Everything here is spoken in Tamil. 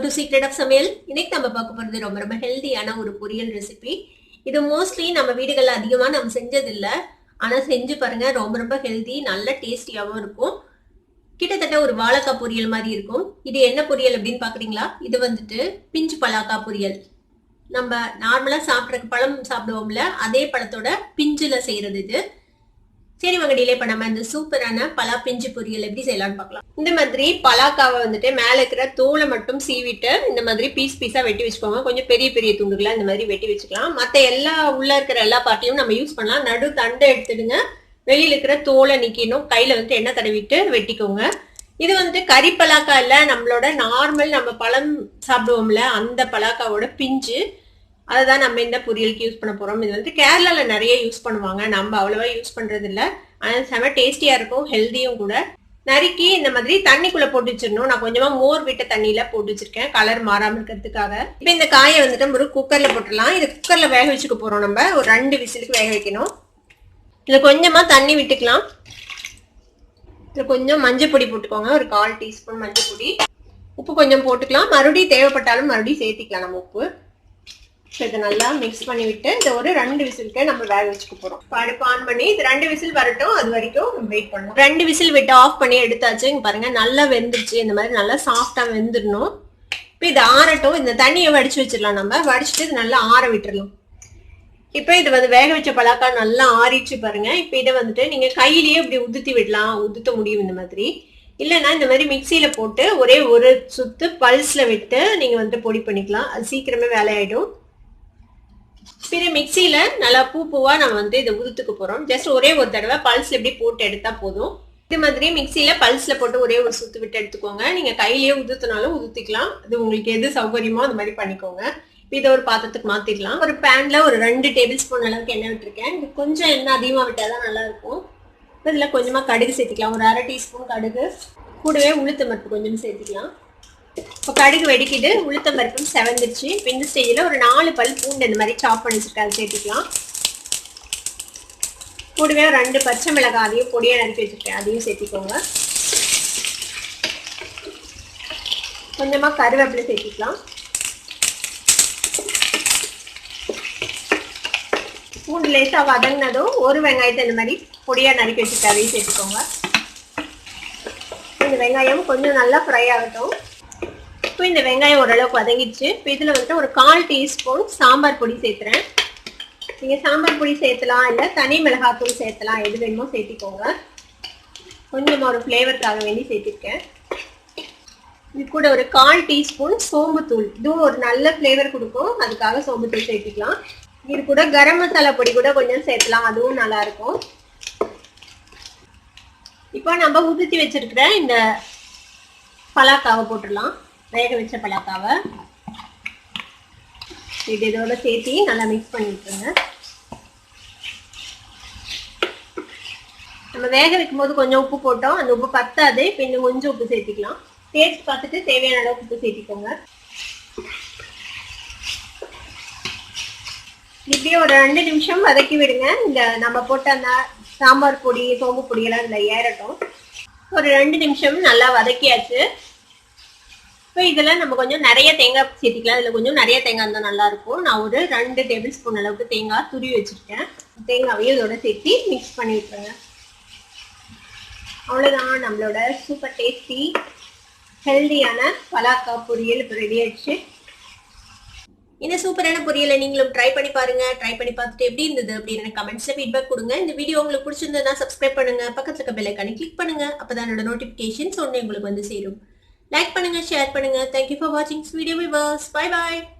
டு சீக்ரெட் ஆஃப் சமையல். இன்னைக்கு நம்ம பார்க்க போறது ரொம்ப ரொம்ப ஹெல்தியான ஒரு பொரியல் ரெசிபி. இது மோஸ்ட்லி நம்ம வீடுகள்ல அதிகமா நம்ம செஞ்சது இல்ல. ஆனா செஞ்சு பாருங்க, ரொம்ப ரொம்ப ஹெல்தி, நல்ல டேஸ்டியாவும் இருக்கும். கிட்டத்தட்ட ஒரு வாழைக்காய் பொரியல் மாதிரி இருக்கும். இது என்ன பொரியல் அப்படின்னு பாக்குறீங்களா? இது வந்துட்டு பிஞ்சு பலாக்காய் பொரியல். நம்ம நார்மலா சாப்பிட்ற பழம் சாப்பிடுவோம்ல, அதே பழத்தோட பிஞ்சுல செய்யறது இது. சரி வாங்க, டிலே பண்ணாம இந்த சூப்பரான பலா பிஞ்சு பொரியல் எப்படி செய்யலாம்னு பார்க்கலாம். இந்த மாதிரி பலாக்காவை வந்துட்டு மேல இருக்கிற தோலை மட்டும் சீவிட்டு இந்த மாதிரி பீஸ் பீஸா வெட்டி வச்சுக்கோங்க. கொஞ்சம் பெரிய பெரிய துண்டுகளா இந்த மாதிரி வெட்டி வச்சுக்கலாம். மற்ற எல்லா உள்ள இருக்கிற எல்லா பார்ட்டியும் நம்ம யூஸ் பண்ணலாம். நடு தண்டை எடுத்துடுங்க, வெளியில இருக்கிற தோலை நீக்கணும். கையில வந்துட்டு எண்ணெய் தடவிட்டு வெட்டிக்கோங்க. இது வந்துட்டு கறி பலாக்காய் இல்ல, நம்மளோட நார்மல் நம்ம பழம் சாப்பிடுவோம்ல அந்த பலாக்காவோட பிஞ்சு. அதுதான் நம்ம இந்த பொரியலுக்கு யூஸ் பண்ண போறோம். இது வந்து கேரளால நிறைய யூஸ் பண்ணுவாங்க, நம்ம அவ்வளவா யூஸ் பண்றது இல்ல. ஆனால் செம டேஸ்டியா இருக்கும், ஹெல்தியும் கூட. நறுக்கி இந்த மாதிரி தண்ணிக்குள்ள போட்டு வச்சிடணும். நான் கொஞ்சமா மோர் விட்ட தண்ணியில போட்டு வச்சிருக்கேன், கலர் மாறாம இருக்கிறதுக்காக. இப்ப இந்த காயை வந்துட்டு ஒரு குக்கர்ல போட்டுடலாம். இது குக்கர்ல வேக வச்சுக்க போறோம். நம்ம ஒரு 2 விசிலுக்கு வேக வைக்கணும். இதுல கொஞ்சமா தண்ணி விட்டுக்கலாம். இதுல கொஞ்சம் மஞ்சள் பொடி போட்டுக்கோங்க, ஒரு 1/4 டீஸ்பூன் மஞ்சள் பொடி. உப்பு கொஞ்சம் போட்டுக்கலாம், மறுபடியும் தேவைப்பட்டாலும் மறுபடியும் சேர்த்திக்கலாம் நம்ம உப்பு. இதை நல்லா மிக்ஸ் பண்ணி விட்டு இதை ஒரு 2 விசிலுக்கு நம்ம வேக வச்சுக்க போறோம். அடுப்பு ஆன் பண்ணி இது 2 விசில் வரட்டும், அது வரைக்கும் நம்ம வெயிட் பண்ணணும். 2 விசில் விட்டு ஆஃப் பண்ணி எடுத்தாச்சு. இங்க பாருங்க, நல்லா வெந்துருச்சு. இந்த மாதிரி நல்லா சாஃப்டா வெந்துடணும். இப்போ இது ஆறட்டும். இந்த தண்ணியை வடிச்சு வச்சிடலாம். நம்ம வடிச்சுட்டு இது நல்லா ஆற விட்டுறலாம். இப்போ இது வந்து வேக வச்ச பலாக்காய் நல்லா ஆறிச்சு பாருங்க. இப்போ இதை வந்துட்டு நீங்க கையிலேயே இப்படி உதுத்தி விடலாம், உதுத்த முடியும் இந்த மாதிரி. இல்லைன்னா இந்த மாதிரி மிக்சியில போட்டு ஒரே ஒரு சுத்து பல்ஸ்ல விட்டு நீங்க வந்துட்டு பொடி பண்ணிக்கலாம். அது சீக்கிரமே வேலையாயிடும். பிறகு மிக்சியில நல்லா பூவா நம்ம வந்து இதை உதுத்துக்க போறோம். ஜஸ்ட் ஒரே ஒரு தடவை பல்ஸ்ல எப்படி போட்டு எடுத்தா போதும். இது மாதிரி மிக்சியில பல்ஸ்ல போட்டு ஒரே ஒரு சுத்து விட்டு எடுத்துக்கோங்க. நீங்க கையிலேயே உதுத்தினாலும் உதுத்திக்கலாம், அது உங்களுக்கு எது சௌகரியமோ அந்த மாதிரி பண்ணிக்கோங்க. இதை ஒரு பாத்திரத்துக்கு மாத்திடலாம். ஒரு பேன்ல ஒரு 2 டேபிள் ஸ்பூன் அளவுக்கு எண்ணெய் விட்டுருக்கேன். இது கொஞ்சம் எண்ணெய் அதிகமா விட்டாதான் நல்லா இருக்கும். இதுல கொஞ்சமா கடுகு சேர்த்துக்கலாம், ஒரு 1/2 டீஸ்பூன் கடுகு. கூடவே உளுத்தம் பருப்பு கொஞ்சம் சேர்த்துக்கலாம். இப்போ கடுகு வெடிக்கிட்டு உளுத்தம் பருப்பும் செவந்துருச்சு. இப்போ இந்த ஸ்டேஜில் ஒரு 4 பல் பூண்டு இந்த மாதிரி சாப் பண்ணி வச்சுருக்கேன், அதை சேர்த்துக்கலாம். கூடவே 2 பச்சை மிளகாய் அதையும் பொடியாக நறுக்கி வச்சுருக்கேன், அதையும் சேர்த்திக்கோங்க. கொஞ்சமாக கருவேப்பிலை சேர்த்திக்கலாம். பூண்டு லேசாக வதங்கினதும் ஒரு வெங்காயத்தை இந்த மாதிரி பொடியாக நறுக்கி வச்சுருக்கேன், அதையும் சேர்த்துக்கோங்க. இந்த வெங்காயம் கொஞ்சம் நல்லா ஃப்ரை ஆகட்டும். இப்போ இந்த வெங்காயம் ஓரளவுக்கு வதங்கிடுச்சு. இப்போ இதில் வந்துட்டு ஒரு 1/4 டீஸ்பூன் சாம்பார் பொடி சேர்த்துறேன். நீங்கள் சாம்பார் பொடி சேர்த்தலாம், இல்லை தனி மிளகாத்தூள் சேர்த்தலாம், எது வேணுமோ சேர்த்திக்கோங்க. கொஞ்சமாக ஒரு ஃப்ளேவருக்காக வேண்டி சேர்த்திருக்கேன். இது கூட ஒரு 1/4 டீஸ்பூன் சோம்புத்தூள், இதுவும் ஒரு நல்ல ஃப்ளேவர் கொடுக்கும், அதுக்காக சோம்புத்தூள் சேர்த்திக்கலாம். இது கூட கரம் மசாலா பொடி கூட கொஞ்சம் சேர்த்தலாம், அதுவும் நல்லா இருக்கும். இப்போ நம்ம உதுத்தி வச்சிருக்கிற இந்த பலாக்காவை போட்டுடலாம். வேக வச்ச பலாக்காவை இது இதோட சேர்த்து நல்லா மிக்ஸ் பண்ணி விட்டுருங்க. நம்ம வேக வைக்கும் போது கொஞ்சம் உப்பு போட்டோம், அந்த உப்பு பத்தாது. இப்போ இன்னும் கொஞ்சம் உப்பு சேர்த்திக்கலாம். டேஸ்ட் பார்த்துட்டு தேவையான அளவுக்கு உப்பு சேர்த்திக்கோங்க. இப்படியே ஒரு 2 நிமிஷம் வதக்கி விடுங்க. இந்த நம்ம போட்ட அந்த சாம்பார் பொடி சோம்பு பொடியெல்லாம் இதில் ஏறட்டும். ஒரு 2 நிமிஷம் நல்லா வதக்கியாச்சு. இப்போ இதில் நம்ம கொஞ்சம் நிறைய தேங்காய் சேர்த்திக்கலாம். இதில் கொஞ்சம் நிறைய தேங்காய் இருந்தால் நல்லாயிருக்கும். நான் ஒரு 2 டேபிள் ஸ்பூன் அளவுக்கு தேங்காய் துருவி வச்சுருக்கேன். தேங்காவையும் இதோட சேர்த்து மிக்ஸ் பண்ணி விட்டுருங்க. அவ்வளோதான், நம்மளோட சூப்பர் டேஸ்டி ஹெல்தியான பலாக்காய் பொரியல் இப்போ ரெடி ஆயிடுச்சு. இந்த சூப்பரான பொரியலை நீங்களும் ட்ரை பண்ணி பாருங்க. ட்ரை பண்ணி பார்த்துட்டு எப்படி இருந்தது அப்படின்னு கமெண்ட்ஸ்ல ஃபீட்பேக் கொடுங்க. இந்த வீடியோ உங்களுக்கு பிடிச்சிருந்ததுன்னா சப்ஸ்கிரைப் பண்ணுங்க, பக்கத்துல இருக்க பெல் ஐகானை கிளிக் பண்ணுங்க. அப்பதான் என்னோட நோட்டிபிகேஷன்ஸ் உடனே உங்களுக்கு வந்து சேரும். லைக் பண்ணுங்க, ஷேர் பண்ணுங்க. Thank you for watching this video viewers. Bye bye.